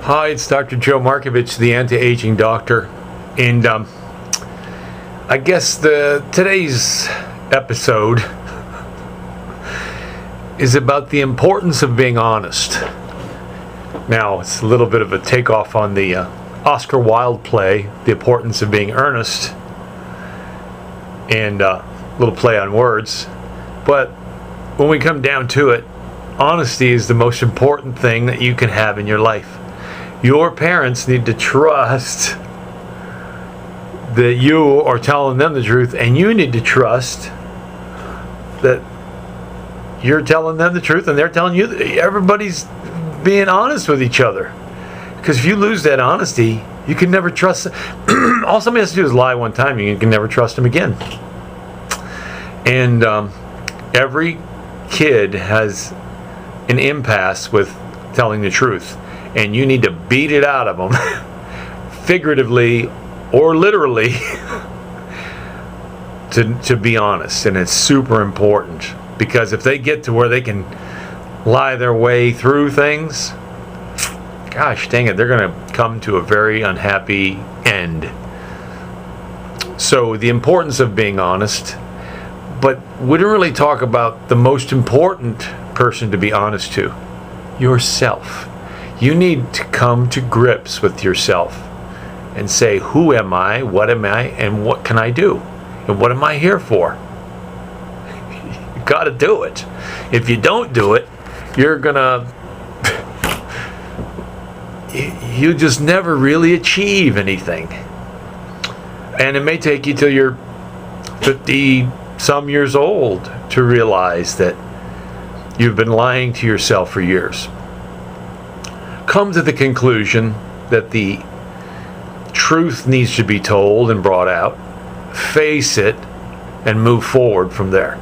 Hi, it's Dr. Joe Markovich, the anti-aging doctor, and I guess today's episode is about the importance of being honest. Now, it's a little bit of a takeoff on the Oscar Wilde play, The Importance of Being Earnest, and a little play on words. But when we come down to it, honesty is the most important thing that you can have in your life. Your parents need to trust that you are telling them the truth, and you need to trust that you're telling them the truth and they're telling you. Everybody's being honest with each other. Because if you lose that honesty, you can never trust. All somebody has to do is lie one time, you can never trust them again. And every kid has an impasse with telling the truth. And you need to beat it out of them, figuratively or literally, to be honest. And it's super important, because if they get to where they can lie their way through things, gosh dang it, they're going to come to a very unhappy end. So the importance of being honest, but we don't really talk about the most important person to be honest to: yourself. You need to come to grips with yourself and say, who am I, and what can I do? And what am I here for? You got to do it. If you don't do it, you're going to... you just never really achieve anything. And it may take you till you're 50-some years old to realize that you've been lying to yourself for years. Come to the conclusion that the truth needs to be told and brought out. Face it and move forward from there.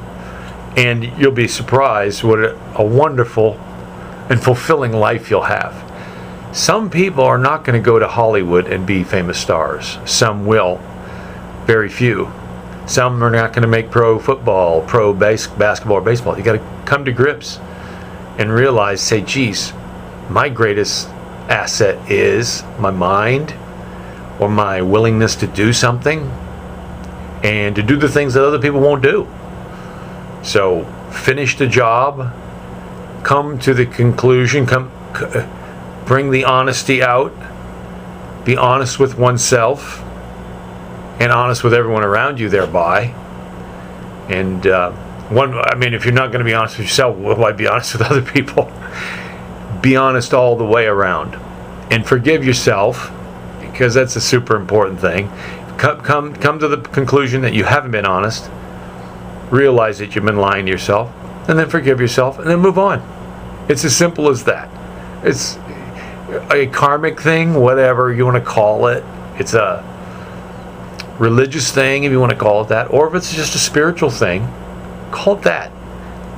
And you'll be surprised what a wonderful and fulfilling life you'll have. Some people are not going to go to Hollywood and be famous stars. Some will. Very few. Some are not going to make pro football, pro basketball, or baseball. You got to come to grips and realize, say, geez, my greatest asset is my mind, or my willingness to do something and to do the things that other people won't do. So finish the job, come to the conclusion, bring the honesty out, be honest with oneself and honest with everyone around you thereby. And if you're not going to be honest with yourself, why be honest with other people? Be honest all the way around, and forgive yourself, because that's a super important thing. Come to the conclusion that you haven't been honest. Realize that you've been lying to yourself, and then forgive yourself, and then move on. It's as simple as that. It's a karmic thing, whatever you want to call it. It's a religious thing, if you want to call it that, or if it's just a spiritual thing, call it that.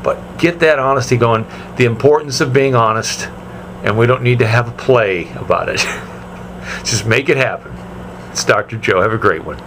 But get that honesty going, the importance of being honest, and we don't need to have a play about it. Just make it happen. It's Dr. Joe. Have a great one.